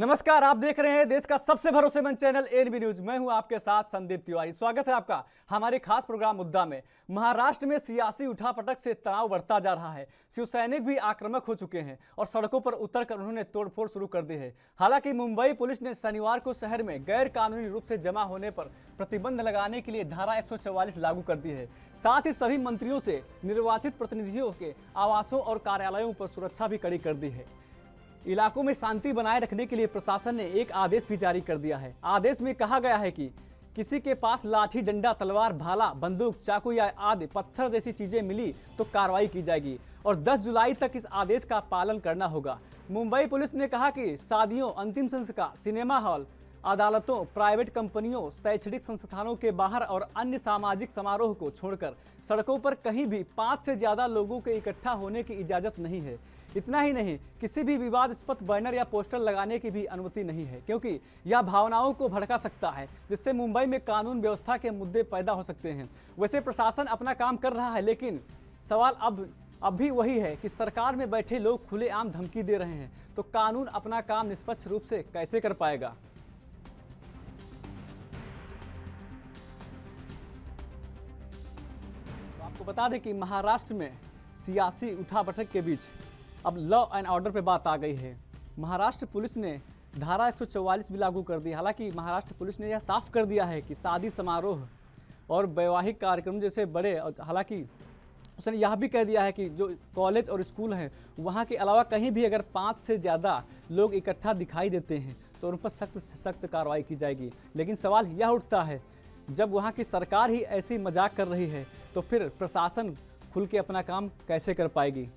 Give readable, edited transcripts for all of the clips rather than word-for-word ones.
नमस्कार, आप देख रहे हैं देश का सबसे भरोसेमंद चैनल एनबी न्यूज। मैं हूं आपके साथ संदीप तिवारी। स्वागत है आपका हमारे खास प्रोग्राम मुद्दा में। महाराष्ट्र में सियासी उठापटक से तनाव बढ़ता जा रहा है। शिव सैनिक भी आक्रामक हो चुके हैं और सड़कों पर उतरकर उन्होंने तोड़फोड़ शुरू कर दी है। हालांकि मुंबई पुलिस ने शनिवार को शहर में गैर कानूनी रूप से जमा होने पर प्रतिबंध लगाने के लिए धारा 144 लागू कर दी है। साथ ही सभी मंत्रियों से निर्वाचित प्रतिनिधियों के आवासों और कार्यालयों पर सुरक्षा भी कड़ी कर दी है। इलाकों में शांति बनाए रखने के लिए प्रशासन ने एक आदेश भी जारी कर दिया है। आदेश में कहा गया है कि किसी के पास लाठी, डंडा, तलवार, भाला, बंदूक, चाकू या आदि पत्थर जैसी चीजें मिली तो कार्रवाई की जाएगी और 10 जुलाई तक इस आदेश का पालन करना होगा। मुंबई पुलिस ने कहा कि शादियों, अंतिम संस्कार, सिनेमा हॉल, अदालतों, प्राइवेट कंपनियों, शैक्षणिक संस्थानों के बाहर और अन्य सामाजिक समारोह को छोड़कर सड़कों पर कहीं भी 5 से ज्यादा लोगों के इकट्ठा होने की इजाजत नहीं है। इतना ही नहीं, किसी भी विवादास्पद बैनर या पोस्टर लगाने की भी अनुमति नहीं है, क्योंकि यह भावनाओं को भड़का सकता है, जिससे मुंबई में कानून व्यवस्था के मुद्दे पैदा हो सकते हैं। वैसे प्रशासन अपना काम कर रहा है, लेकिन सवाल अब भी वही है कि सरकार में बैठे लोग खुलेआम धमकी दे रहे हैं, तो कानून अपना काम निष्पक्ष रूप से कैसे कर पाएगा। तो आपको बता दें कि महाराष्ट्र में सियासी उठापटक के बीच अब लॉ एंड ऑर्डर पे बात आ गई है। महाराष्ट्र पुलिस ने धारा 144 भी लागू कर दी। हालांकि महाराष्ट्र पुलिस ने यह साफ कर दिया है कि शादी समारोह और वैवाहिक कार्यक्रम जैसे बड़े, हालांकि उसने यह भी कह दिया है कि जो कॉलेज और स्कूल हैं वहाँ के अलावा कहीं भी अगर 5 से ज़्यादा लोग इकट्ठा दिखाई देते हैं तो उन पर सख्त से सख्त कार्रवाई की जाएगी। लेकिन सवाल यह उठता है, जब वहाँ की सरकार ही ऐसी मजाक कर रही है तो फिर प्रशासन खुल के अपना काम कैसे कर पाएगी।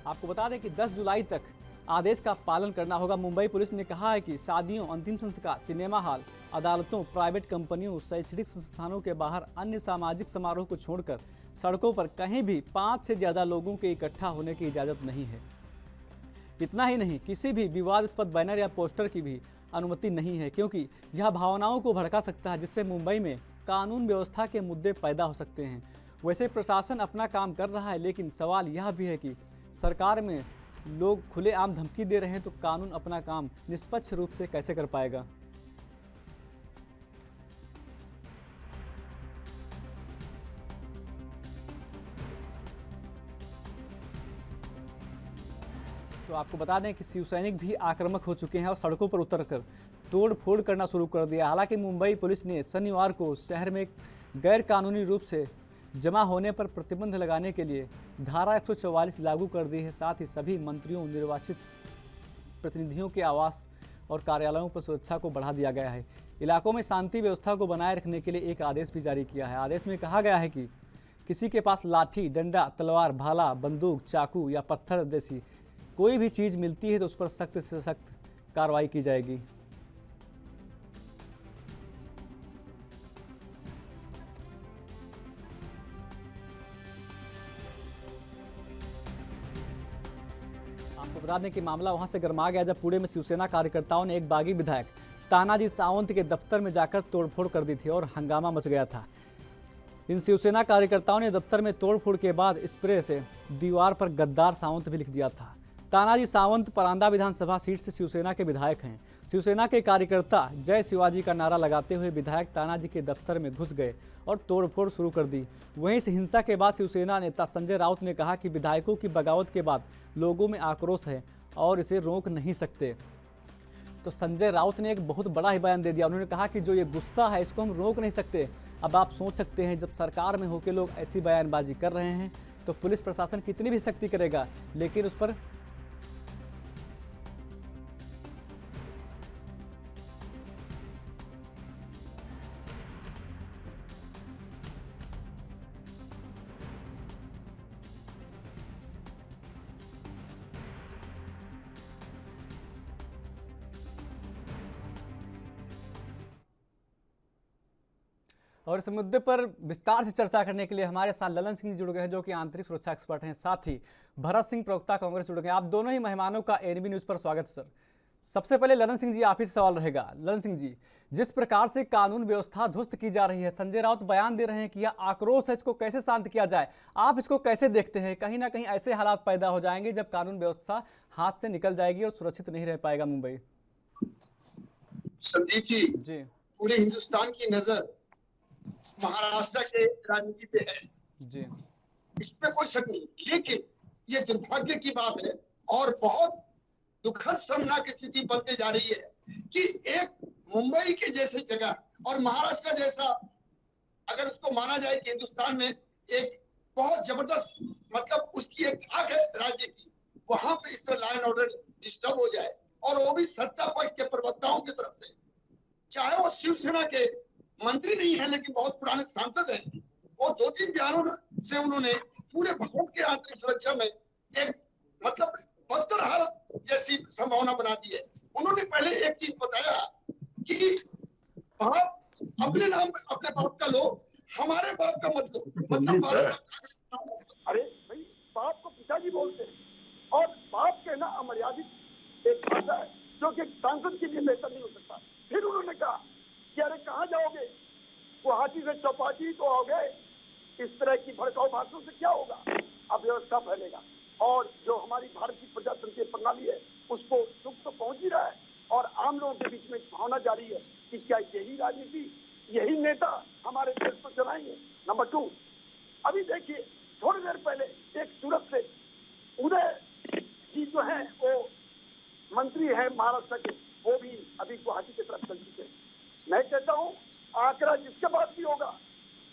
आपको बता दें कि 10 जुलाई तक आदेश का पालन करना होगा। मुंबई पुलिस ने कहा है कि शादियों, अंतिम संस्कार, सिनेमा हॉल, अदालतों, प्राइवेट कंपनियों, शैक्षणिक संस्थानों के बाहर अन्य सामाजिक समारोह को छोड़कर सड़कों पर कहीं भी 5 से ज़्यादा लोगों के इकट्ठा होने की इजाज़त नहीं है। इतना ही नहीं, किसी भी विवादास्पद बैनर या पोस्टर की भी अनुमति नहीं है, क्योंकि यह भावनाओं को भड़का सकता है, जिससे मुंबई में कानून व्यवस्था के मुद्दे पैदा हो सकते हैं। वैसे प्रशासन अपना काम कर रहा है, लेकिन सवाल यह भी है कि सरकार में लोग खुलेआम धमकी दे रहे हैं तो कानून अपना काम निष्पक्ष रूप से कैसे कर पाएगा। तो आपको बता दें कि शिव सैनिक भी आक्रामक हो चुके हैं और सड़कों पर उतरकर तोड़ फोड़ करना शुरू कर दिया। हालांकि मुंबई पुलिस ने शनिवार को शहर में गैर कानूनी रूप से जमा होने पर प्रतिबंध लगाने के लिए धारा 144 लागू कर दी है। साथ ही सभी मंत्रियों, निर्वाचित प्रतिनिधियों के आवास और कार्यालयों पर सुरक्षा को बढ़ा दिया गया है। इलाकों में शांति व्यवस्था को बनाए रखने के लिए एक आदेश भी जारी किया है। आदेश में कहा गया है कि किसी के पास लाठी, डंडा, तलवार, भाला, बंदूक, चाकू या पत्थर जैसी कोई भी चीज़ मिलती है तो उस पर सख्त से सख्त कार्रवाई की जाएगी। आपको बता दें कि मामला वहां से गर्मा गया जब पुणे में शिवसेना कार्यकर्ताओं ने एक बागी विधायक तानाजी सावंत के दफ्तर में जाकर तोड़फोड़ कर दी थी और हंगामा मच गया था। इन शिवसेना कार्यकर्ताओं ने दफ्तर में तोड़फोड़ के बाद स्प्रे से दीवार पर गद्दार सावंत भी लिख दिया था। तानाजी सावंत परांदा विधानसभा सीट से शिवसेना के विधायक हैं। शिवसेना के कार्यकर्ता जय शिवाजी का नारा लगाते हुए विधायक तानाजी के दफ्तर में घुस गए और तोड़फोड़ शुरू कर दी। वहीं इस हिंसा के बाद शिवसेना नेता संजय राउत ने कहा कि विधायकों की बगावत के बाद लोगों में आक्रोश है और इसे रोक नहीं सकते। तो संजय राउत ने एक बहुत बड़ा ही बयान दे दिया। उन्होंने कहा कि जो ये गुस्सा है इसको हम रोक नहीं सकते। अब आप सोच सकते हैं, जब सरकार में होकर लोग ऐसी बयानबाजी कर रहे हैं तो पुलिस प्रशासन कितनी भी सख्ती करेगा, लेकिन उस पर और इस मुद्दे पर विस्तार से चर्चा करने के लिए हमारे साथ ललन सिंह जी जुड़ गए हैं, जो कि आंतरिक सुरक्षा एक्सपर्ट हैं। साथ ही भरत सिंह, प्रवक्ता कांग्रेस, जुड़ गए हैं। आप दोनों ही मेहमानों का एनबी न्यूज पर स्वागत है सर। सबसे पहले ललन सिंह जी आप ही से सवाल रहेगा। ललन सिंह जी, जिस प्रकार से कानून व्यवस्था ध्वस्त की जा रही है, संजय राउत बयान दे रहे हैं कि यह आक्रोश है, इसको कैसे शांत किया जाए, आप इसको कैसे देखते हैं? कहीं ना कहीं ऐसे हालात पैदा हो जाएंगे जब कानून व्यवस्था हाथ से निकल जाएगी और सुरक्षित नहीं रह पाएगा मुंबई। संदीप जी, पूरे हिंदुस्तान की नजर महाराष्ट्र के राजनीति पे है जी, इसमें कोई शक नहीं। लेकिन ये दुर्भाग्य की बात है और बहुत दुखद शर्मनाक स्थिति बनती जा रही है कि एक मुंबई के जैसे जगह और महाराष्ट्र जैसा, अगर उसको माना जाए कि हिंदुस्तान में एक बहुत जबरदस्त मतलब उसकी एक धाक है राज्य की, वहां पे इस तरह लॉ एंड ऑर्डर डिस्टर्ब हो जाए और वो भी सत्ता पक्ष के प्रवक्ताओं की तरफ से, चाहे वो शिवसेना के मंत्री नहीं है लेकिन बहुत पुराने सांसद हैं, वो 2-3 बयानों से उन्होंने पूरे भारत के आंतरिक सुरक्षा में एक मतलब बदतर हालत जैसी संभावना बना दी है। उन्होंने पहले एक चीज बताया कि बाप अपने नाम अपने बाप का लो, हमारे बाप का मत लो, मतलब अरे भाई बाप को पिताजी बोलते हैं और बाप कहना अमर्यादित एक भाषा है जो कि सांसद के लिए बेहतर नहीं हो सकता। फिर उन्होंने कहा कि अरे कहाँ जाओगे, गुवाहाटी से चौपाटी तो आओगे, इस तरह की भड़काऊ भाषणों से क्या होगा, अव्यवस्था फैलेगा और जो हमारी भारत की प्रजातंत्रीय प्रणाली है उसको दुख तो पहुंच ही रहा है और आम लोगों के बीच में भावना जारी है कि क्या यही राजनीति, यही नेता हमारे देश को चलाएंगे। नंबर 2, अभी देखिए थोड़ी देर पहले एक सूरत से उदय जी जो है वो मंत्री है महाराष्ट्र के, वो भी अभी गुवाहाटी की तरफ चल चुके हैं। मैं कहता हूँ आंकड़ा जिसके पास भी होगा,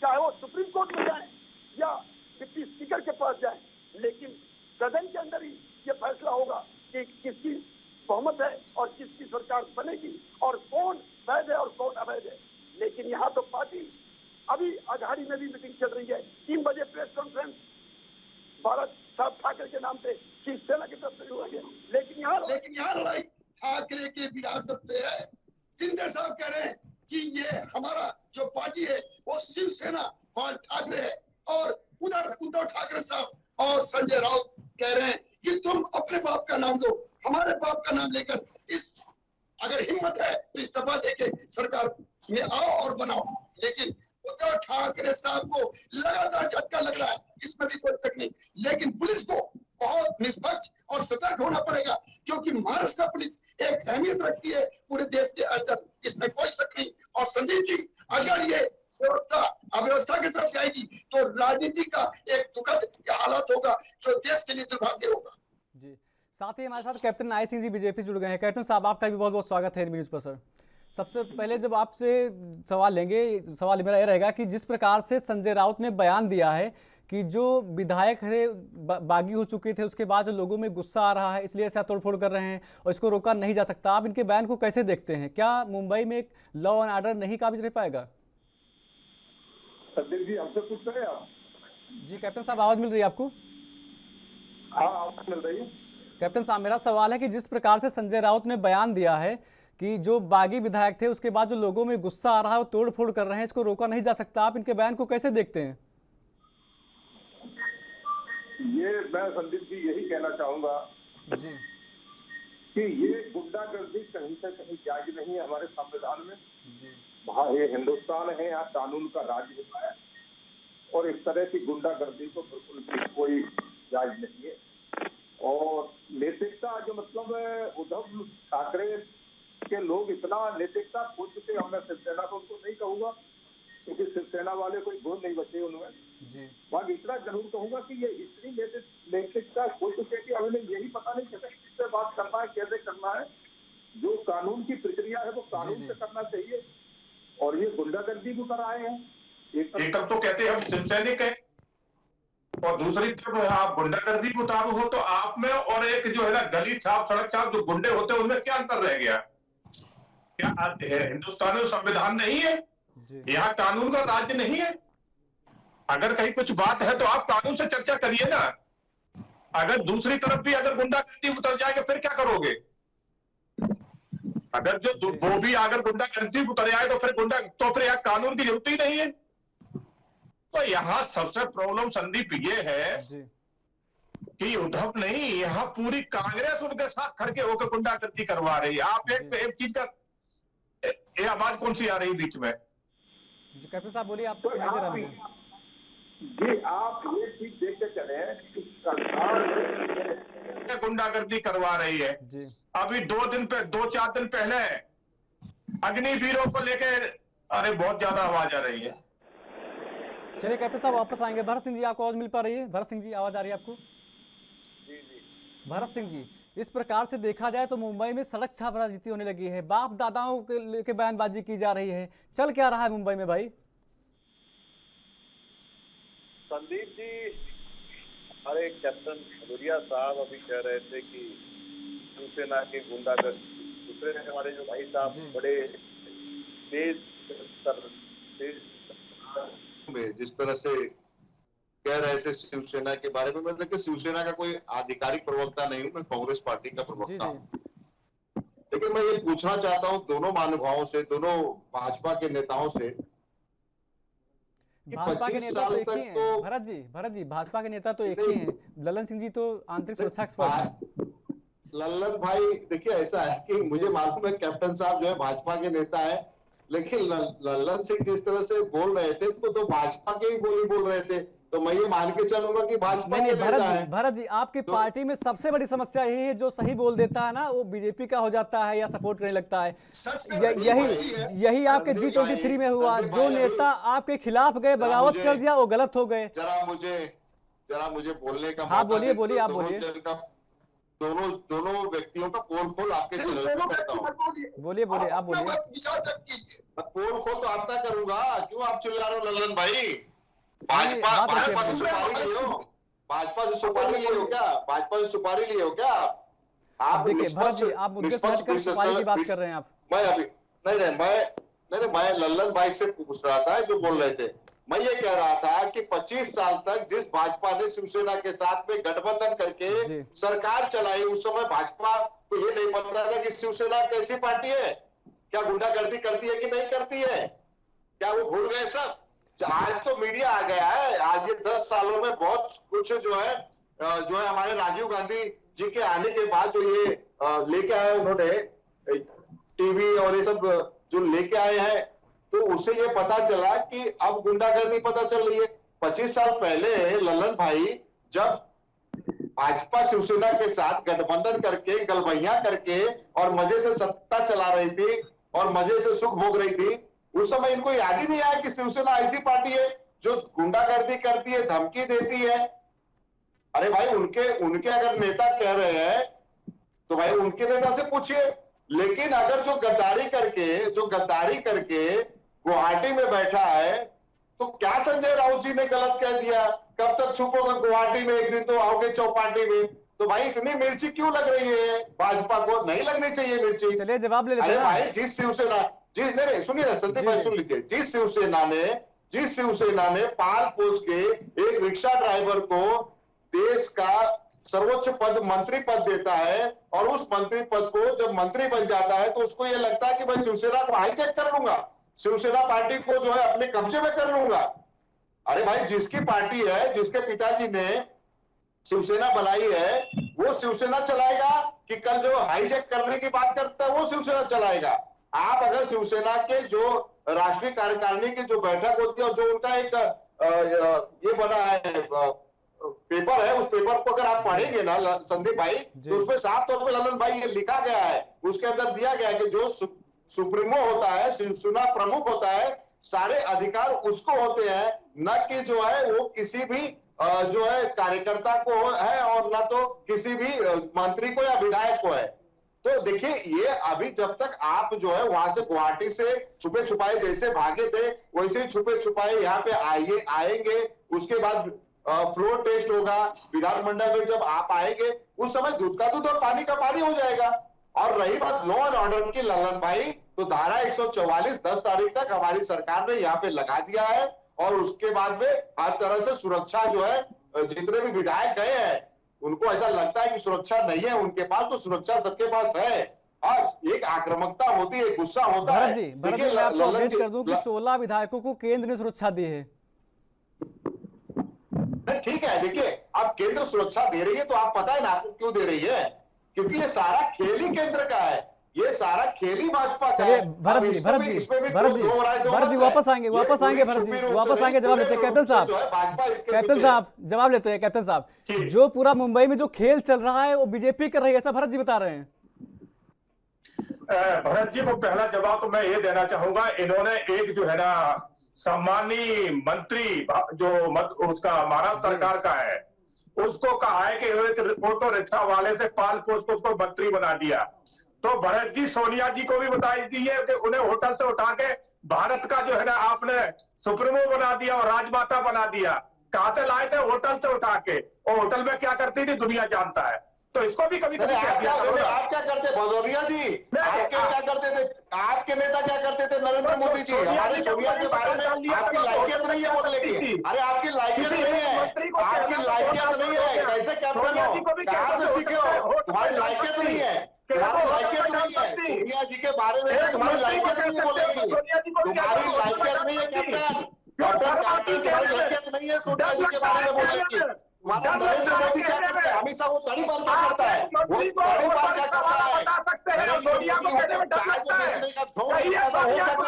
चाहे वो सुप्रीम कोर्ट में जाए या डिप्टी स्पीकर के पास जाए, लेकिन सदन के अंदर ही ये फैसला होगा कि किसकी बहुमत है और किसकी सरकार बनेगी और कौन वैध है और कौन अवैध है। लेकिन यहाँ तो पार्टी अभी अघाड़ी में भी मीटिंग चल रही है, 3 बजे प्रेस कॉन्फ्रेंस भारत साहब ठाकरे के नाम पे शिवसेना की तरफ से हुआ है। लेकिन यहाँ लड़ाई ठाकरे के विरासत पे है। शिंदे साहब कह रहे हैं कि ये हमारा जो पार्टी है वो शिवसेना और ठाकरे है और उधर उद्धव ठाकरे साहब और संजय राउत कह रहे हैं कि तुम अपने बाप का नाम दो, हमारे बाप का नाम लेकर इस अगर हिम्मत है तो इस्तीफा देके सरकार में आओ और बनाओ। लेकिन उद्धव ठाकरे साहब को लगातार झटका लग रहा है, इसमें भी कोई शक नहीं। लेकिन पुलिस को बहुत निष्पक्ष और सतर्क होना पड़ेगा क्योंकि महाराष्ट्र पुलिस एक अहमियत रखती है पूरे देश के अंदर, इसमें कोई शक नहीं। और संदीप जी, अगर ये व्यवस्था अव्यवस्था की तरफ जाएगी तो राजनीति का एक दुखद हालत होगा जो देश के लिए दुर्भाग्य होगा। जी, साथ ही हमारे साथ कैप्टन आई सिंह जी बीजेपी जुड़ गए हैं। कैप्टन साहब आपका भी बहुत बहुत स्वागत है न्यूज पर। सर, सबसे पहले जब आपसे सवाल लेंगे, सवाल मेरा यह रहेगा कि जिस प्रकार से संजय राउत ने बयान दिया है कि जो विधायक है बागी हो चुके थे, उसके बाद जो लोगों में गुस्सा आ रहा है इसलिए ऐसा तोड़फोड़ कर रहे हैं और इसको रोका नहीं जा सकता, आप इनके बयान को कैसे देखते हैं? क्या मुंबई में एक लॉ एंड ऑर्डर नहीं काबिज रह पाएगा? जी हमसे पूछ रहे हैं आप? जी कैप्टन साहब, आवाज मिल रही है आपको? हाँ आवाज मिल रही है। कैप्टन साहब, मेरा सवाल है कि जिस प्रकार से संजय राउत ने बयान दिया है कि जो बागी विधायक थे उसके बाद जो लोगों में गुस्सा आ रहा है वो तोड़फोड़ कर रहे हैं, इसको रोका नहीं जा सकता, आप इनके बयान को कैसे देखते हैं? ये मैं संदीप जी यही कहना चाहूंगा जी कि ये गुंडागर्दी कहीं से कहीं जायज नहीं है हमारे संविधान में। जी ये हिंदुस्तान है, यहाँ कानून का राज होता है और इस तरह की गुंडागर्दी को बिल्कुल भी कोई जायज नहीं है। और नैतिकता जो मतलब उद्धव ठाकरे के लोग इतना नैतिकता खो चुके हैं, मैं शिवसेना को उनको नहीं कहूंगा क्योंकि शिवसेना वाले कोई गुण नहीं बचे उनमें जी। बाकी इतना जरूर कहूंगा कि ये इतनी नैतिकता खो चुके कि हमें यही पता नहीं चलता किससे बात करना है, कैसे करना है। जो कानून की प्रक्रिया है वो कानून से करना चाहिए और ये गुंडागर्दी भी कर आए हैं। एक तरफ तो कहते हैं हम शिवसैनिक हैं और दूसरी तरफ आप गुंडागर्दी को उतारू हो तो आप में और एक जो है ना गली छाप सड़क छाप जो गुंडे होते हैं उनमें क्या अंतर रह गया? क्या हिंदुस्तान में संविधान नहीं है? यहाँ कानून का राज्य नहीं है? अगर कहीं कुछ बात है तो आप कानून से चर्चा करिए ना। अगर दूसरी तरफ भी अगर गुंडागर्दी उतर जाएगा फिर क्या करोगे? अगर जो वो भी अगर गुंडागर्दी उतर जाए तो फिर यहाँ कानून की जरूरत ही नहीं है। तो यहाँ सबसे प्रॉब्लम संदीप ये है कि उद्धव नहीं, यहाँ पूरी कांग्रेस उनके साथ खड़के होकर गुंडागर्दी करवा रही है। आप एक चीज का, ये आवाज कौन सी आ रही है बीच में? जी कैप्टन साहब बोलिए, आपको तो सुनाई दे रहा आप है मुझे। जी आप ये चीज देख के चले कि सरकार गुंडागर्दी करवा रही है। जी अभी 2-4 दिन पहले अग्निवीरों को लेके, अरे बहुत ज्यादा आवाज आ रही है। चलिए कैप्टन साहब वापस आएंगे। भरत सिंह जी, आपको आवाज मिल पा रही है? भरत सिंह जी आवाज आ रही है आपको? भरत सिंह जी, इस प्रकार से देखा जाए तो मुंबई में सड़क छाप राजनीति होने लगी है, बाप दादाओं के लेके बयानबाजी की जा रही है। चल क्या रहा है मुंबई में भाई? संदीप जी, हमारे कैप्टन भदौरिया साहब अभी कह रहे थे कि शिवसेना के गुंडागर्दी, दूसरे हमारे जो भाई साहब जी। बड़े तेज में जिस तरह से कह रहे थे शिवसेना के बारे में, मैं देखिए शिवसेना का कोई आधिकारिक प्रवक्ता नहीं हूं, मैं कांग्रेस पार्टी का जी प्रवक्ता जी हूं। लेकिन मैं ये पूछना चाहता हूं दोनों महानुभावों से, दोनों भाजपा के नेताओं से कि भाजपा के 25 नेता तो साल एक ही तक हैं तो भरत जी भाजपा के नेता तो एक ही हैं। ललन सिंह जी तो आंतरिक सुरक्षा एक्सपर्ट हैं। लल्लन भाई देखिए ऐसा है कि मुझे मालूम है कैप्टन साहब जो है भाजपा के नेता है, लेकिन लल्लन सिंह जिस तरह से बोल रहे थे तो भाजपा के ही बोल रहे थे, तो मैं ये मान के चलूंगा कि भाजपा नहीं के नहीं नेता है। भरत जी आपकी तो- पार्टी में सबसे बड़ी समस्या यही है, जो सही बोल देता है ना वो बीजेपी का हो जाता है या सपोर्ट करने लगता है। सच में वही यही है। यही आपके संदीप G23 में भाई, हुआ। संदीप जो भाई, नेता आपके खिलाफ गए, बगावत मुझे- कर दिया, वो गलत हो गए। जरा मुझे बोलने का हाँ, मौका बोलिए, दें, बोलिए, तो आप दोनों बोलिए। जन का- दोनों व्यक्तियों का पोल खोल आपके चैनल पे करता हूँ। बोलिए बोलिए, आप अपना बोलिए। मत विचार व्यक्त कीजिए। पोल खोल तो आपका करूंगा, क्यों आप चिल्ला रहे हो लल्लन भाई? नहीं, भाजपा बात भाजपा रखिए से अपनी। सुपारी लिए हो? भाजपा से सुपारी लिए हो क्या? भाजपा से सुपारी लिए हो क्या? आप देखिए भरत जी, आप मुद्दे से हटकर सुपारी की बात कर रहे हैं आप। मैं अभी मैं लल्लन भाई से पूछ रहा था जो बोल रहे थे। मैं ये कह रहा था कि 25 साल तक जिस भाजपा ने शिवसेना के साथ में गठबंधन करके जी। सरकार चलाई, उस समय भाजपा को ये नहीं पता था कि शिवसेना कैसी पार्टी है, क्या गुंडागर्दी करती है कि नहीं करती है, क्या वो भूल गए सब? आज तो मीडिया आ गया है। आज ये 10 सालों में बहुत कुछ जो है हमारे राजीव गांधी जी के आने के बाद जो ये लेके आए उन्होंने टीवी और ये सब जो लेके आए हैं, तो उससे ये पता चला कि अब गुंडागर्दी पता चल रही है। 25 साल पहले लल्लन भाई जब भाजपा शिवसेना के साथ गठबंधन करके गलबैया करके और मजे से सत्ता चला रही थी और मजे से सुख भोग रही थी, उस समय इनको याद ही नहीं आया कि शिवसेना ऐसी पार्टी है जो गुंडागर्दी करती है, धमकी देती है। अरे भाई उनके अगर नेता कह रहे हैं तो भाई उनके नेता से पूछिए। लेकिन अगर जो गद्दारी करके गुवाहाटी में बैठा है, तो क्या संजय राउत जी ने गलत कह दिया? कब तक छुपोगे गुवाहाटी में, एक दिन तो आओगे चौपाटी में। तो भाई इतनी मिर्ची क्यों लग रही है भाजपा को? नहीं लगनी चाहिए मिर्ची। चलिए जवाब ले लेते अरे हैं ना। भाई नहीं सुनिए ना संदीप जी, भाई, जी। सुन लीजिए। जिस शिवसेना ने पाल पोस के एक रिक्शा ड्राइवर को देश का सर्वोच्च पद मंत्री पद देता है, और उस मंत्री पद को जब मंत्री बन जाता है तो उसको यह लगता है कि मैं शिवसेना को हाईजैक कर लूंगा, शिवसेना पार्टी को जो है अपने कब्जे में कर लूंगा। अरे भाई जिसकी पार्टी है, जिसके पिताजी ने शिवसेना बनाई है, वो शिवसेना चलाएगा कि कल जो हाईजैक करने की बात करता है वो शिवसेना चलाएगा? आप अगर शिवसेना के जो राष्ट्रीय कार्यकारिणी की जो बैठक होती है और जो उनका एक ये बना है पेपर है, उस पेपर को अगर आप पढ़ेंगे ना संदीप भाई, तो उसमें साफ तौर पे ललन भाई ये लिखा गया है, उसके अंदर दिया गया है कि जो सुप्रीमो होता है, शिवसेना प्रमुख होता है, सारे अधिकार उसको होते हैं, न कि जो है वो किसी भी जो है कार्यकर्ता को है और ना तो किसी भी मंत्री को या विधायक को है। तो देखिए ये अभी जब तक आप जो है वहां से गुवाहाटी से छुपे छुपाए जैसे भागे थे, वैसे ही छुपे छुपाए यहाँ पे आएंगे। उसके बाद फ्लोर टेस्ट होगा विधानमंडल में, जब आप आएंगे उस समय दूध का दूध और पानी का पानी हो जाएगा। और रही बात लॉ एंड ऑर्डर की ललन भाई, तो धारा 144 10 तारीख तक हमारी सरकार ने यहाँ पे लगा दिया है, और उसके बाद में हर तरह से सुरक्षा जो है, जितने भी विधायक गए हैं उनको ऐसा लगता है कि सुरक्षा नहीं है उनके पास, तो सुरक्षा सबके पास है। और एक आक्रामकता होती है, गुस्सा होता है। भरत जी मैं आपको अपडेट कर दूं कि 16 विधायकों को केंद्र ने सुरक्षा दी है। ठीक है, देखिए अब केंद्र सुरक्षा दे रही है तो आप पता है ना आपको क्यों दे रही है, क्योंकि ये सारा खेल ही केंद्र का है, ये सारा खेल ही भाजपा का चलिए है। भरत जी, भरत जी, भरत जी वापस आएंगे भरत जी वापस आएंगे, जवाब लेते हैं कैप्टन साहब। कैप्टन साहब जवाब लेते हैं। कैप्टन साहब, जो पूरा मुंबई में जो खेल चल रहा है वो बीजेपी कर रही है, ऐसा भरत जी बता रहे हैं। भरत जी को पहला जवाब तो मैं ये देना चाहूंगा, इन्होंने एक जो है ना सम्मानी मंत्री जो उसका महाराष्ट्र सरकार का है उसको कहा है कि एक ऑटो रिक्शा वाले से पाल पोस को उसको मंत्री बना दिया। तो भरत जी सोनिया जी को भी बताई दी है कि उन्हें होटल से उठा के भारत का जो है ना आपने सुप्रीमो बना दिया और राजमाता बना दिया। कहां से लाए थे? होटल से उठा के, और होटल में क्या करती थी दुनिया जानता है। तो इसको भी कभी कभी आप क्या करते भदौरिया जी, आपके क्या करते थे, आपके नेता क्या करते थे? नरेंद्र मोदी जी हमारे सोनिया के बारे में आपकी लायकियत नहीं है बोलने की। अरे आपकी लायकियत नहीं है, आपकी लायकियत नहीं है, कैसे कैप्टन हो, कहां से सीखे हो? तुम्हारी लायकियत नहीं है, तुम्हारी लायकियत नहीं है। सोनिया जी के बारे में तुम्हारी लायकियत नहीं है बोलने की, तुम्हारी लायकियत नहीं है कैप्टन। तुम्हारी लायकियत नहीं है सोनिया जी के बारे में बोलने की। हमारा नरेंद्र मोदी क्या करता है? हमेशा वो तड़ी बार क्या करता है, वो तड़ी बार क्या करता है? नरेंद्र मोदी वो चाय जो बेचने का ढोंग करता है वो क्या करता है?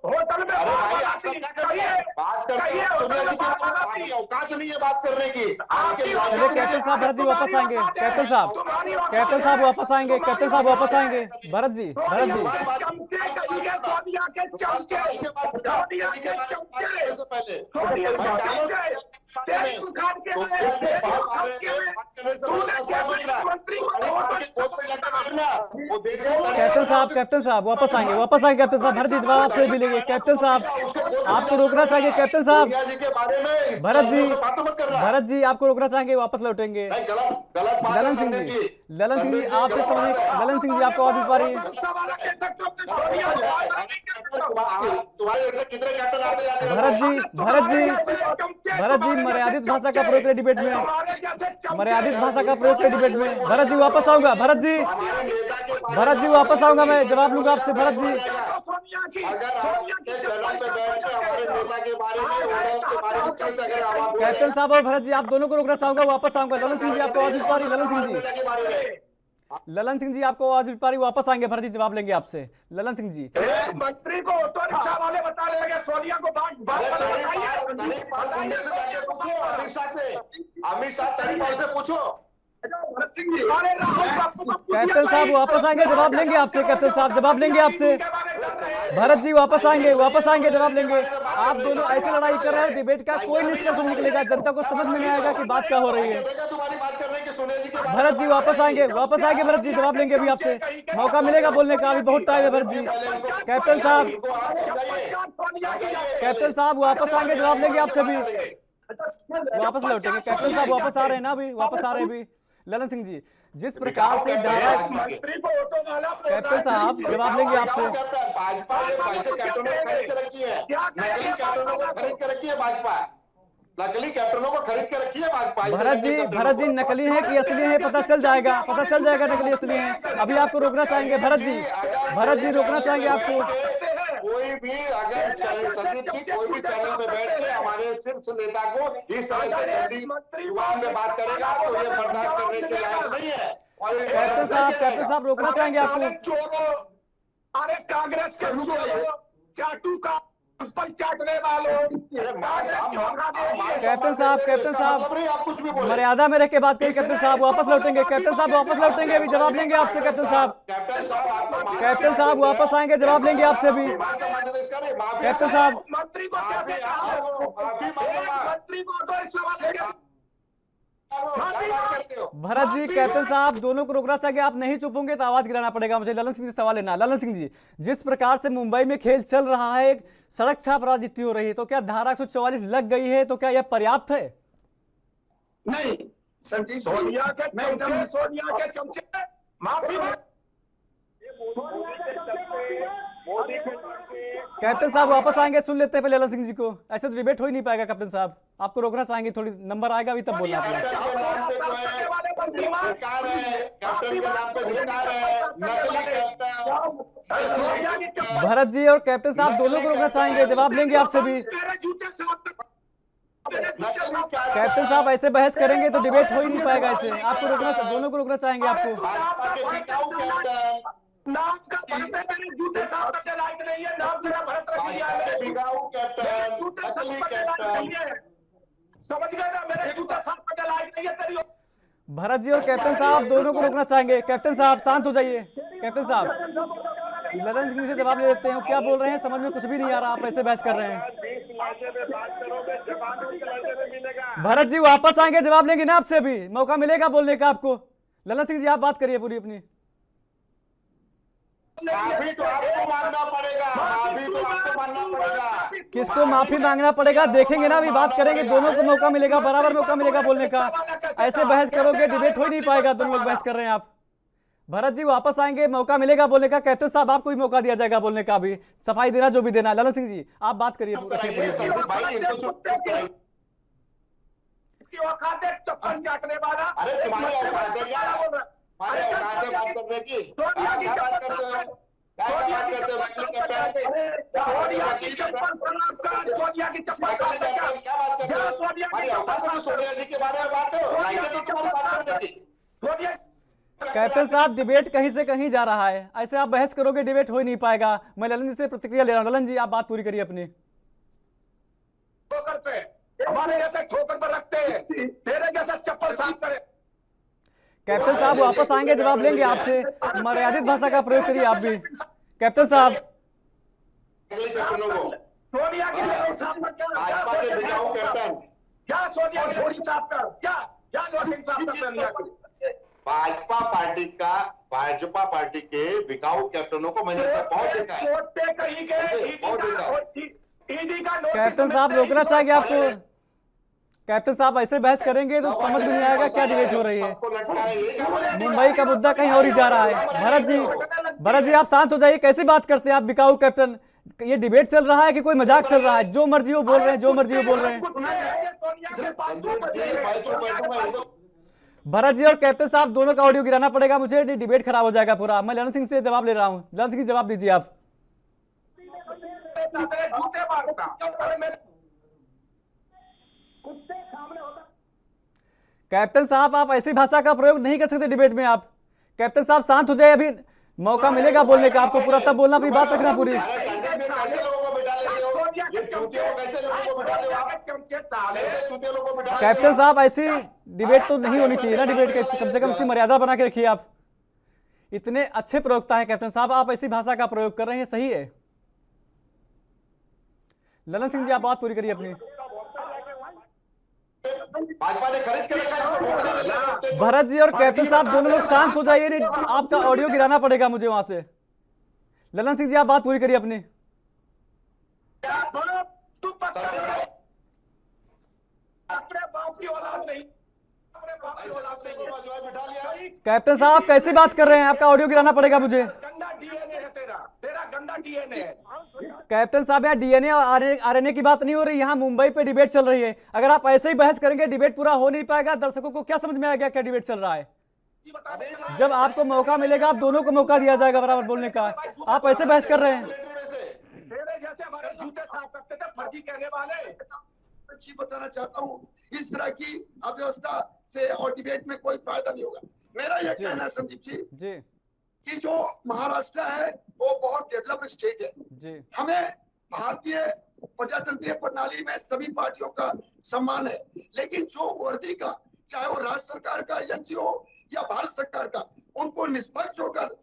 होटल में अरे भाई आप क्या करते हैं? बात करते हैं सोनिया जी के बारे में, आपकी औकात नहीं है बात करने की। चलिए कैप्टन साहब, भरत जी वापस आएंगे। कैप्टन साहब वापस आएंगे। कैप्टन साहब वापस आएंगे। भरत जी कैप्टन साहब वापस आएंगे। कैप्टन साहब भरत जी जवाब आपसे भी लेंगे। कैप्टन साहब आपको रोकना चाहिए। कैप्टन साहब भरत जी आपको रोकना चाहेंगे, वापस लौटेंगे। ललन सिंह जी आपसे समझ, ललन सिंह जी आपको आवाज पा रही है? भरत जी मर्यादित भाषा का प्रयोग करें डिबेट में, मर्यादित भाषा का प्रयोग करें डिबेट में। भरत जी वापस आऊंगा। भरत जी वापस आऊंगा, मैं जवाब लूंगा आपसे। भरत जी कैप्टन साहब और भरत जी आप दोनों को रोकना चाहूंगा, वापस आऊंगा। ललन सिंह जी आपको आवाज पा रही? ललन सिंह जी आपको आवाज पा रही? वापस आएंगे। भरत जी जवाब लेंगे आपसे। ललन सिंह जी मंत्री को ऑटो रिक्शा वाले बता रहे हैं, सोनिया को अमित शाह तड़ीपार से पूछो। कैप्टन साहब वापस आएंगे, जवाब लेंगे आपसे। कैप्टन साहब जवाब लेंगे आपसे। भरत जी वापस आएंगे, जवाब लेंगे। आप दोनों ऐसे लड़ाई कर रहे हैं, डिबेट का कोई निष्कर्ष नहीं निकलेगा, जनता को समझ में नहीं आएगा कि बात क्या हो रही है। भरत जी वापस आएंगे। भरत जी जवाब लेंगे अभी आपसे, मौका मिलेगा बोलने का, अभी बहुत टाइम है। भरत जी कैप्टन साहब वापस आएंगे, जवाब लेंगे आपसे भी, वापस लौटेंगे। कैप्टन साहब वापस आ रहे हैं ना, अभी वापस आ रहे हैं अभी। ललन सिंह जी जिस प्रकार से कैप्टन साहब जवाब लेंगे आपसे। भाजपा कैप्टनों को खरीद के रखी है, नकली कैप्टनों को खरीद के रखी है भाजपा, नकली कैप्टनों को खरीद के रखी है भाजपा। भरत जी नकली है कि असली है पता चल जाएगा नकली असली है। अभी आपको रोकना चाहेंगे भरत जी रोकना चाहेंगे आपको। कोई भी अगर संदीप जी कोई भी चैनल पे बैठ के हमारे शीर्ष नेता को इस तरह से गंदी जुबान में बात करेगा तो ये बर्दाश्त करने के लायक नहीं है। और कैप्टन साहब रोकना चाहेंगे आपको। अरे कांग्रेस के चाटू का चाटने वालों। कैप्टन साहब मर्यादा में रह के बात करिए। कैप्टन साहब वापस लौटेंगे। अभी जवाब लेंगे आपसे। कैप्टन साहब वापस आएंगे, जवाब लेंगे आपसे भी। कैप्टन साहब भरत जी कैप्टन साहब दोनों को रोकना चाहिए। आप नहीं चुप होंगे तो आवाज गिराना पड़ेगा मुझे। ललन सिंह जी सवाल लेना। ललन सिंह जी जिस प्रकार से मुंबई में खेल चल रहा है, सड़क छाप राजनीति हो रही है, तो क्या धारा 144 लग गई है, तो क्या यह पर्याप्त है? नहीं संदीप, सोनिया के चमचे माफी। कैप्टन साहब वापस आएंगे, सुन लेते हैं पहले ललन सिंह जी को। ऐसे तो डिबेट हो ही नहीं पाएगा। कैप्टन साहब आपको रोकना चाहेंगे, थोड़ी नंबर आएगा अभी तब बोलना आपको। भरत जी और कैप्टन साहब दोनों को रोकना चाहेंगे, जवाब लेंगे आपसे भी। कैप्टन साहब ऐसे बहस करेंगे तो डिबेट हो ही नहीं पाएगा। ऐसे आपको रोकना, दोनों को रोकना चाहेंगे आपको। भाजपा के बिकाऊ कैप्टन, नाम का भरत मेरे जूते साफ करने लायक नहीं है। नाम तेरा भरत रख दिया भाजपा के है। बिकाऊ कैप्टन, जूते साफ नकली करने लायक कैप्टन। नहीं है। समझ गए ना, मेरे जूते साफ करने लायक नहीं है तेरी। भरत जी और कैप्टन साहब दोनों को रोकना चाहेंगे। कैप्टन साहब शांत हो जाइए। कैप्टन साहब ललन सिंह से जवाब ले लेते हैं, क्या बोल रहे हैं समझ में कुछ भी नहीं आ रहा, आप ऐसे बहस कर रहे हैं। भरत जी वापस आएंगे, जवाब लेंगे ना आपसे, अभी मौका मिलेगा बोलने का आपको। ललन सिंह जी आप बात करिए पूरी अपनी। माफी तो आपको मानना पड़ेगा, माफी तो आपको मानना पड़ेगा। किसको माफी मांगना पड़ेगा देखेंगे ना, अभी बात करेंगे, दोनों को मौका मिलेगा, बराबर मौका मिलेगा बोलने का। ऐसे बहस करोगे डिबेट हो ही नहीं पाएगा, दोनों लोग बहस कर रहे हैं आप। भरत जी वापस आएंगे, मौका मिलेगा बोलने का। कैप्टन साहब आपको भी मौका दिया जाएगा बोलने का, अभी सफाई देना जो भी देना है। ललन सिंह जी आप बात करिए। संदीप भाई इनको चुप कराइए। औकात है चप्पल चाटने वाला। अरे तुम्हारी औकात है क्या? हमारे औकात है बात करने की? क्या बात करते हो? क्या बात करते हो? वकील कैप्टन, सोनिया की चप्पल खराब कर। सोनिया की चप्पल खराब कर। क्या बात करते हो? हमारी औकात है सोनिया जी के बारे में बात करो, लाइक है तुम्हारी बात करने की। सोनिया कैप्टन साहब डिबेट कहीं से कहीं जा रहा है, ऐसे आप बहस करोगे डिबेट हो ही नहीं पाएगा। मैं ललन जी से प्रतिक्रिया ले रहा हूँ। ललन जी आप बात पूरी करिए अपनी। ठोकर पे हमारे जैसे ठोकर पर रखते हैं, तेरे जैसा चप्पल साफ करे। कैप्टन साहब वापस आएंगे, जवाब लेंगे आपसे। मर्यादित भाषा का प्रयोग करिए आप भी। कैप्टन साहब सोनिया की चप्पल साफ कर। भाजपा के बिकाऊ कैप्टन, क्या सोनिया की चप्पल साफ कर। क्या वकील साफ कर सोनिया की। भाजपा पार्टी के बिकाऊ कैप्टनों को मैंने बहुत देखा है। छोटे कहीं के ईडी का नोटिस कैप्टन साहब रोकना चाहेंगे आपको। कैप्टन साहब ऐसे बहस करेंगे तो समझ में नहीं आएगा क्या डिबेट हो रही है। सबको लटका है, ये क्या बोल रहे हैं? मुंबई का मुद्दा कहीं और ही जा रहा है। भरत जी आप शांत हो जाइए। कैसी बात करते हैं आप बिकाऊ कैप्टन? ये डिबेट चल रहा है कि कोई मजाक चल रहा है? जो मर्जी वो बोल रहे हैं, जो मर्जी वो बोल रहे हैं। संदीप जी भाई चुप बैठूंगा, ये तो भरत जी और कैप्टन साहब दोनों का ऑडियो गिराना पड़ेगा मुझे, नहीं डिबेट खराब हो जाएगा पूरा। मैं ललन सिंह से जवाब ले रहा हूँ। ललन सिंह जवाब दीजिए आप। कैप्टन साहब आप ऐसी भाषा का प्रयोग नहीं कर सकते डिबेट में आप। कैप्टन साहब शांत हो जाए, अभी मौका मिलेगा बोलने का आपको पूरा, तब बोलना, अपनी बात रखना पूरी। अरे संदीप जी कैसे लोगों को बिठा लेते हो? ये चूतियों को कैसे लोगों को बिठा ले आप? कैसे चूतियों लोगों को बिठा लेते हो? कैप्टन साहब ऐसी डिबेट तो नहीं होनी चाहिए ना, डिबेट के कम से कम उसकी मर्यादा बना के रखिए आप। इतने अच्छे प्रवक्ता है कैप्टन साहब, आप ऐसी भाषा का प्रयोग कर रहे हैं, सही है। ललन सिंह जी आप बात पूरी करिए अपनी। भाजपा ने खरीद के रखा है इसको वोट देने के लिए। भरत जी और कैप्टन साहब दोनों लोग शांत हो जाइए, नहीं आपका ऑडियो गिराना पड़ेगा मुझे वहां से। ललन सिंह जी आप बात पूरी करिए अपनी। अपने बाप की औलाद नहीं, अपने बाप की औलाद नहीं। जो है बिठा लिया। कैप्टन साहब कैसी बात कर रहे हैं? आपका ऑडियो गिराना पड़ेगा मुझे। गंदा डीएनए है तेरा गंदा डीएनए है। कैप्टन साहब यहाँ डीएनए और आरएनए की बात नहीं हो रही, यहाँ मुंबई पे डिबेट चल रही है। अगर आप ऐसे ही बहस करेंगे डिबेट पूरा हो नहीं पाएगा। दर्शकों को क्या समझ में आ गया क्या डिबेट चल रहा है? जब आपको मौका मिलेगा, आप दोनों को मौका दिया जाएगा बराबर बोलने का। आप ऐसे बहस कर रहे हैं। तेरे जैसे हमारे जूते साफ करते थे फर्जी कहने वाले। जी बताना चाहता हूँ, इस तरह की अव्यवस्था से और डिबेट में कोई फायदा नहीं होगा। मेरा यह कहना है संदीप जी कि जो महाराष्ट्र है वो बहुत डेवलप्ड स्टेट है जी। हमें भारतीय प्रजातंत्रीय प्रणाली में सभी पार्टियों का सम्मान है, लेकिन जो वर्दी का, चाहे वो राज्य सरकार का एजेंसी हो या भारत सरकार का, उनको निष्पक्ष होकर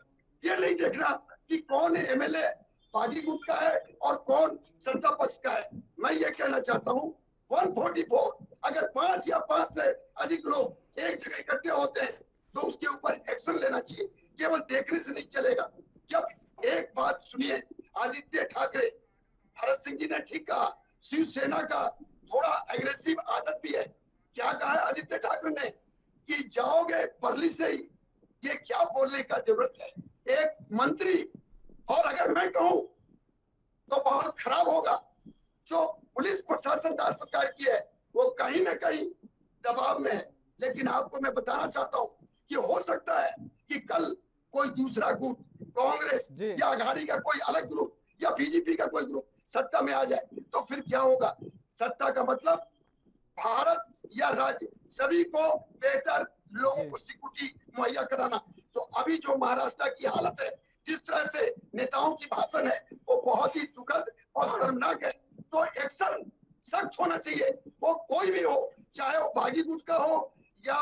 ये नहीं देखना कि कौन एमएलए बागी गुट का है और कौन सत्ता पक्ष का है। मैं ये कहना चाहता हूँ 144 अगर 5 या 5 से अधिक लोग एक जगह इकट्ठे होते हैं तो उसके ऊपर एक्शन लेना चाहिए, केवल देखने से नहीं चलेगा। जब एक बात सुनिए, आदित्य ठाकरे, भरत सिंह जी ने ठीक कहा, शिवसेना का थोड़ा एग्रेसिव आदत भी है। क्या कहा है आदित्य ठाकरे ने कि जाओगे परली से ही, ये क्या बोलने का जरूरत है एक मंत्री। और अगर मैं कहूं तो बहुत खराब होगा। जो पुलिस प्रशासन राज्य सरकार की है वो कहीं ना कहीं दबाव में है, लेकिन आपको मैं बताना चाहता हूं कि हो सकता है कि कल कोई दूसरा गुट, कांग्रेस या आघाड़ी का कोई अलग ग्रुप या बीजेपी का कोई ग्रुप सत्ता में आ जाए, तो फिर क्या होगा? सत्ता का मतलब भारत या राज्य सभी को बेहतर लोगों को सिक्योरिटी मुहैया कराना। तो अभी जो महाराष्ट्र की हालत है, जिस तरह से नेताओं की भाषण है, वो बहुत ही दुखद और शर्मनाक है। तो एक्शन सख्त होना चाहिए, वो कोई भी हो, चाहे वो बागी गुट का हो या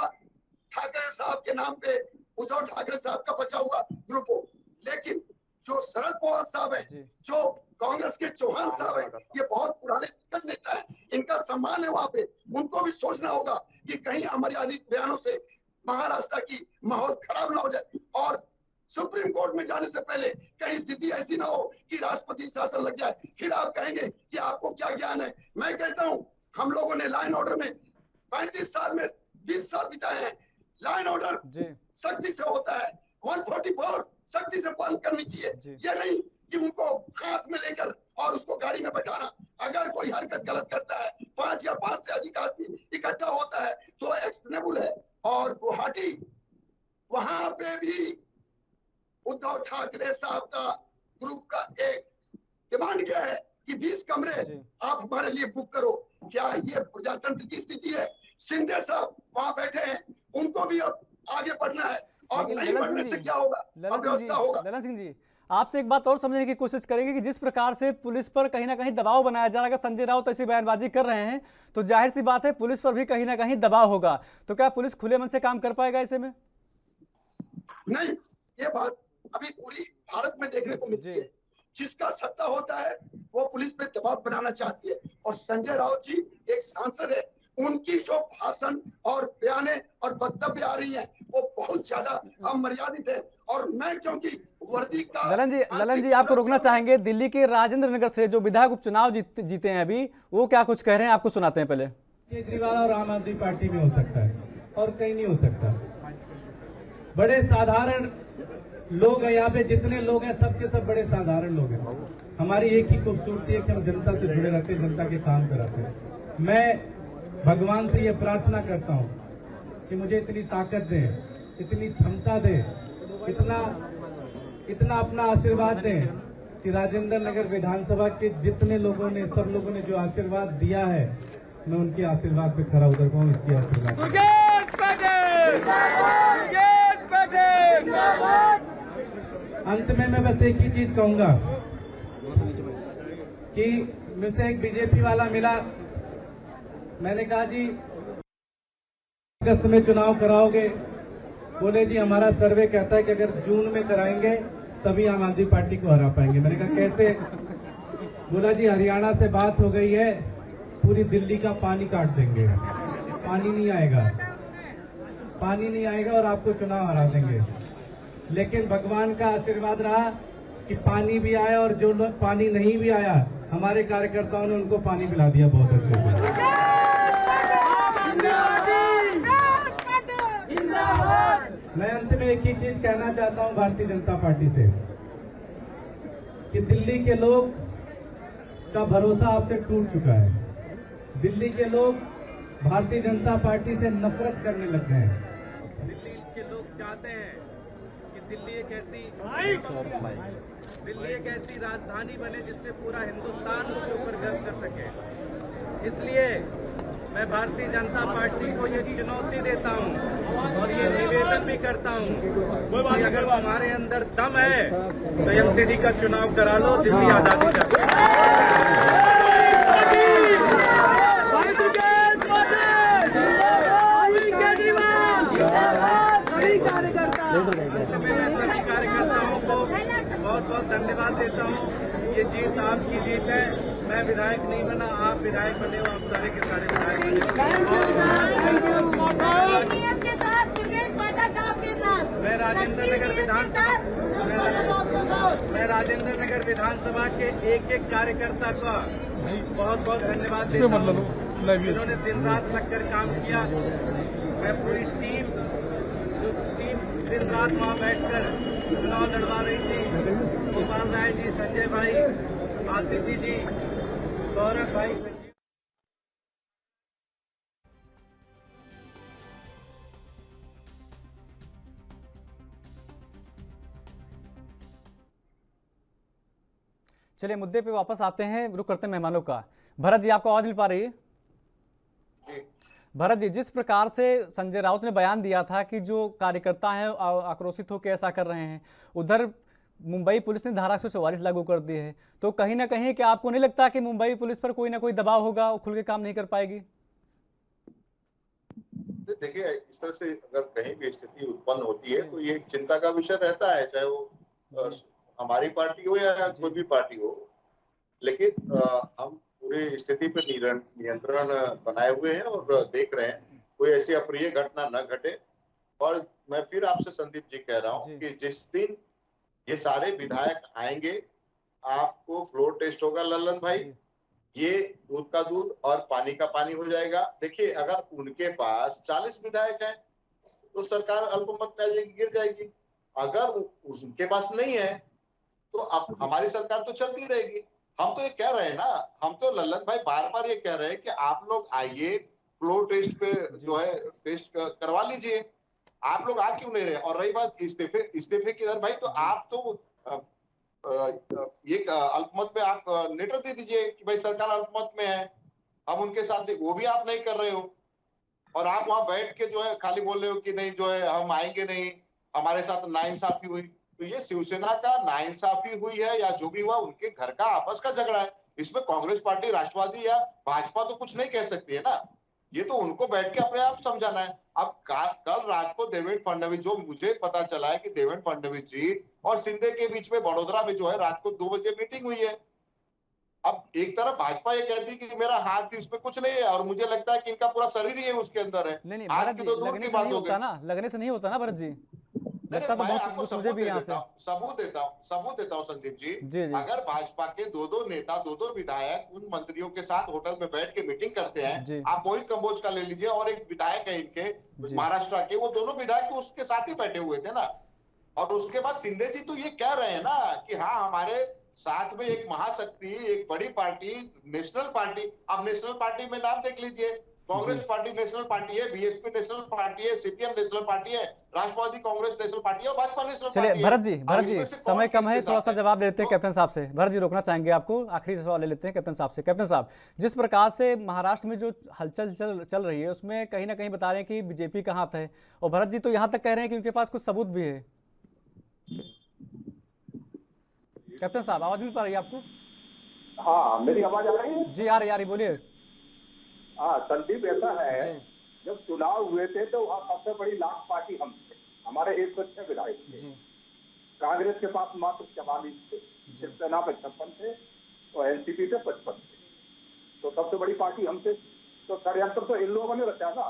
ठाकरे साहब के नाम पे उद्धव ठाकरे साहब का बचा हुआ ग्रुप हो। लेकिन जो शरद पवार साहब है, जो कांग्रेस के चौहान साहब है, ये बहुत पुराने दिग्गज नेता है, इनका सम्मान है वहां पे। उनको भी सोचना होगा कि कहीं अमर्यादित बयानों से महाराष्ट्र की माहौल खराब ना हो जाए और सुप्रीम कोर्ट में जाने से पहले कहीं स्थिति ऐसी ना हो कि राष्ट्रपति शासन लग जाए, फिर आप कहेंगे कि आपको क्या ज्ञान है। मैं कहता हूं, हम लोगों ने लॉ एंड ऑर्डर में 35 साल में 20 साल बिताए हैं। लॉ एंड ऑर्डर सख्ती से होता है, 144 सख्ती से पालन करनी चाहिए। ये नहीं कि उनको हाथ में लेकर और उसको गाड़ी में बैठाना। अगर कोई हरकत गलत करता है, 5 या 5 से अधिक आदमी इकट्ठा होता है तो एक्शनेबल है। और गुवाहाटी, वहां पे भी उद्धव ठाकरे साहब का ग्रुप का एक डिमांड किया है कि 20 कमरे आप हमारे लिए बुक करो। क्या ये प्रजातंत्र की स्थिति है? शिंदे साहब वहां बैठे हैं, उनको भी अब आगे बढ़ना है और नहीं बढ़ने से क्या होगा, अव्यवस्था होगा। ललन सिंह जी, आपसे एक बात और समझने की कोशिश करेंगे कि जिस प्रकार से पुलिस पर कहीं ना कहीं दबाव बनाया जा रहा है, अगर संजय राउत ऐसी बयानबाजी कर रहे हैं तो जाहिर सी बात है पुलिस पर भी कहीं ना कहीं दबाव होगा। तो क्या पुलिस खुले मन से काम कर पाएगा ऐसे में? नहीं, ये बात अभी पूरी भारत में देखने को मिलती है। जिसका सत्ता होता है वो पुलिस पे दबाव बनाना चाहती है। और संजय राउत जी एक सांसद है, उनकी जो भाषण और बयाने और वक्तव्य आ रही हैं वो बहुत ज्यादा अमर्यादित है। और मैं क्योंकि वर्दी का ललन जी आपको रोकना चाहेंगे। दिल्ली के राजेंद्र नगर से जो विधायक उपचुनाव जीते हैं अभी, वो क्या कुछ कह रहे हैं आपको सुनाते हैं। पहले केजरीवाल और आम आदमी पार्टी में हो सकता है और कहीं नहीं हो सकता। बड़े साधारण लोग हैं यहाँ पे, जितने लोग हैं सबके सब बड़े साधारण लोग हैं। हमारी एक ही खूबसूरती है कि हम जनता से जुड़े रहते हैं, जनता के काम कराते हैं। मैं भगवान से ये प्रार्थना करता हूँ कि मुझे इतनी ताकत दे, इतनी क्षमता दे, इतना अपना आशीर्वाद दे कि राजेंद्र नगर विधानसभा के जितने लोगों ने, सब लोगों ने जो आशीर्वाद दिया है, मैं उनके आशीर्वाद पे खरा उतर पाऊँ। इसकी आशीर्वाद अंत में मैं बस एक ही चीज कहूंगा कि मुझसे एक बीजेपी वाला मिला, मैंने कहा जी अगस्त में चुनाव कराओगे? बोले जी हमारा सर्वे कहता है कि अगर जून में कराएंगे तभी आम आदमी पार्टी को हरा पाएंगे। मैंने कहा कैसे? बोला जी हरियाणा से बात हो गई है, पूरी दिल्ली का पानी काट देंगे, पानी नहीं आएगा और आपको चुनाव हरा देंगे। लेकिन भगवान का आशीर्वाद रहा कि पानी भी आया और जो लोग पानी नहीं भी आया, हमारे कार्यकर्ताओं ने उनको पानी पिला दिया बहुत अच्छे से। मैं अंत में एक ही चीज कहना चाहता हूं भारतीय जनता पार्टी से कि दिल्ली के लोग का भरोसा आपसे टूट चुका है। दिल्ली के लोग भारतीय जनता पार्टी से नफरत करने लग गए हैं। दिल्ली के लोग चाहते हैं कि दिल्ली एक ऐसी राजधानी बने जिससे पूरा हिंदुस्तान उसके ऊपर गर्व कर सके। इसलिए मैं भारतीय जनता पार्टी को ये चुनौती देता हूं और ये निवेदन भी करता हूं कि अगर तुम्हारे अंदर दम है तो एमसीडी का चुनाव करा लो, दिल्ली आजादी चाहती कार्यकर्ताओं को बहुत बहुत धन्यवाद देता हूँ। ये जीत आपकी जीत है। मैं विधायक नहीं बना, आप विधायक बने हो, आप सारे के सारे विधायक बने। मैं राजेंद्र नगर विधानसभा के एक कार्यकर्ता का बहुत बहुत धन्यवाद देता हूँ। इन्होंने दिन रात लगकर काम किया। मैं पूरी टीम दिन रात वहाँ बैठकर चुनाव लड़वा रही थी। गोपाल राय जी, संजय भाई, आतिशी जी, गौरव भाई। चलिए मुद्दे पे वापस आते हैं, रुक करते हैं मेहमानों का। भरत जी आपको आवाज मिल पा रही है? भरत जी, जिस प्रकार से संजय राउत ने बयान दिया था कि जो कार्यकर्ता हैं आक्रोशित होकर ऐसा कर रहे हैं, उधर मुंबई पुलिस ने धारा 144 लागू कर दी है, तो कहीं ना कहीं क्या आपको नहीं लगता कि मुंबई पुलिस पर कोई ना कोई दबाव होगा, वो खुल के काम नहीं कर पाएगी? देखिए, इस तरह से अगर कहीं भी स्थिति उत्पन्न होती है तो ये एक चिंता का विषय रहता है, चाहे वो हमारी पार्टी हो या कोई भी पार्टी हो। लेकिन हम पूरी स्थिति पर नियंत्रण बनाए हुए हैं और देख रहे हैं कोई ऐसी अप्रिय घटना न घटे। और मैं फिर आपसे संदीप जी कह रहा हूँ कि जिस दिन ये सारे विधायक आएंगे, आपको फ्लोर टेस्ट होगा लल्लन भाई, ये दूध का दूध और पानी का पानी हो जाएगा। देखिए, अगर उनके पास 40 विधायक हैं तो सरकार अल्पमत में आ जाएगी, गिर जाएगी। अगर उनके पास नहीं है तो अब हमारी सरकार तो चलती रहेगी। हम तो ये कह रहे हैं ना, हम तो लल्लन भाई बार बार ये कह रहे हैं कि आप लोग आइए, फ्लोर टेस्ट पे जो है टेस्ट करवा लीजिए। आप लोग आ क्यों नहीं रहे? और रही बात इस्तीफे की इधर भाई, तो आप तो एक अल्पमत में आप लेटर दे दीजिए कि भाई सरकार अल्पमत में है, हम उनके साथ, वो भी आप नहीं कर रहे हो। और आप वहां बैठ के जो है खाली बोल रहे हो कि नहीं जो है हम आएंगे नहीं, हमारे साथ नाइंसाफी हुई। तो ये शिवसेना का नाइंसाफी हुई है या जो भी हुआ उनके घर का आपस का झगड़ा है। इसमें कांग्रेस पार्टी, राष्ट्रवादी या भाजपा तो कुछ नहीं कह सकती है ना। ये तो उनको बैठ के अपने आप समझाना है। अब कल रात को देवेंद्र फडणवीस, जो मुझे पता चला है कि देवेंद्र फडणवीस जी और शिंदे के बीच में बड़ोदरा में जो है रात को 2 बजे मीटिंग हुई है। अब एक तरफ भाजपा ये कहती है कि मेरा हाथ इसमें कुछ नहीं है, और मुझे लगता है कि इनका पूरा शरीर ही उसके अंदर है। नहीं, आज की तो दूर की बात हो गई ना, लगने से नहीं होता ना भरत जी। लगता तो बहुत कुछ मुझे भी यहाँ से सबूत देता हूँ संदीप जी। अगर भाजपा के 2 नेता, 2 विधायक उन मंत्रियों के साथ होटल में बैठ के मीटिंग करते हैं, आप मोहित कंबोज का ले लीजिए और एक विधायक है इनके महाराष्ट्र के, वो दोनों विधायक तो उसके साथ ही बैठे हुए थे ना। और उसके बाद शिंदे जी तो ये कह रहे हैं ना कि हाँ हमारे साथ में एक महाशक्ति, एक बड़ी पार्टी, नेशनल पार्टी। अब नेशनल पार्टी में नाम देख लीजिए, कांग्रेस पार्टी नेशनल पार्टी है, बीएसपी नेशनल पार्टी है, सीपीएम नेशनल पार्टी है, राष्ट्रवादी कांग्रेस नेशनल पार्टी है और भाजपा नेशनल पार्टी है। चलिए भरत जी समय कम है, थोड़ा सा जवाब लेते हैं कैप्टन साहब से। भरत जी रोकना चाहेंगे आपको, आखिरी सवाल ले लेते हैं कैप्टन साहब से। कैप्टन साहब, जिस प्रकार से महाराष्ट्र में जो हलचल चल रही है उसमें कहीं ना कहीं बता रहे हैं कि बीजेपी का हाथ है, और भरत जी तो यहाँ तक कह रहे हैं कि उनके पास कुछ सबूत भी है। कैप्टन साहब आवाज मिल पा रही है आपको? हाँ, मेरी आवाज आ रही है? जी आ रही, बोलिए। हाँ संदीप, ऐसा है, जब चुनाव हुए थे तो वहाँ सबसे बड़ी लाख पार्टी हम थे, हमारे 106 विधायक थे। कांग्रेस के पास मात्र 44 थे, शिवसेना पे 56 थे और एनसीपी पे 55 थे। तो सबसे बड़ी पार्टी हम थे। तो षड्यंत्र तो इन लोगों ने रचा ना,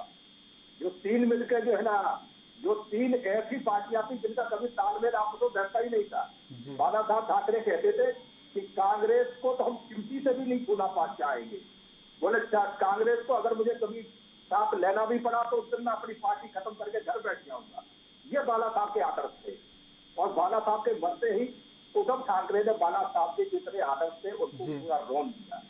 जो 3 मिलकर जो है ना, जो 3 ऐसी पार्टियां थी जिनका कभी तालमेल आपको तो बैठता ही नहीं था। बाला साहब ठाकरे कहते थे कि कांग्रेस को तो हम चिमटी से भी नहीं छूना पा जाएंगे। बोले कांग्रेस को अगर मुझे कभी साथ लेना भी पड़ा तो उस दिन मैं अपनी पार्टी खत्म करके घर बैठ जाऊंगा। ये बाला साहब के आदर्श थे। और बाला साहब के मरते ही उद्धव ठाकरे ने बाला साहब के जितने आदर्श थे उनको पूरा रोन दिया।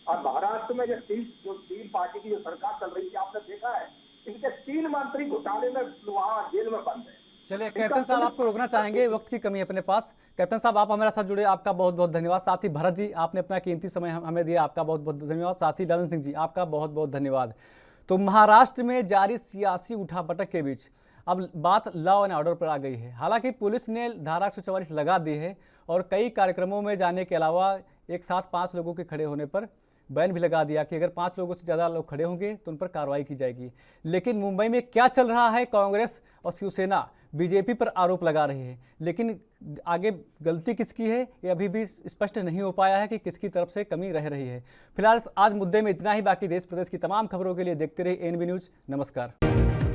और महाराष्ट्र में जो तीन पार्टी की जो सरकार चल रही थी, आपने देखा है इनके 3 मंत्री घोटाले में वहां जेल में बंद है। चलिए कैप्टन साहब, आपको रोकना चाहेंगे, वक्त की कमी है अपने पास। कैप्टन साहब आप हमारे साथ जुड़े, आपका बहुत बहुत धन्यवाद। साथ ही भरत जी, आपने अपना कीमती समय हमें दिया, आपका बहुत बहुत धन्यवाद। साथ ही ललन सिंह जी, आपका बहुत बहुत धन्यवाद। तो महाराष्ट्र में जारी सियासी उठापटक के बीच अब बात लॉ एंड ऑर्डर पर आ गई है। हालांकि पुलिस ने धारा 144 लगा दी है और कई कार्यक्रमों में जाने के अलावा एक साथ 5 लोगों के खड़े होने पर बैन भी लगा दिया कि अगर 5 लोगों से ज़्यादा लोग खड़े होंगे तो उन पर कार्रवाई की जाएगी। लेकिन मुंबई में क्या चल रहा है, कांग्रेस और शिवसेना बीजेपी पर आरोप लगा रही है, लेकिन आगे गलती किसकी है ये अभी भी स्पष्ट नहीं हो पाया है कि किसकी तरफ से कमी रह रही है। फिलहाल आज मुद्दे में इतना ही। बाकी देश प्रदेश की तमाम खबरों के लिए देखते रहिए एनबी न्यूज़। नमस्कार।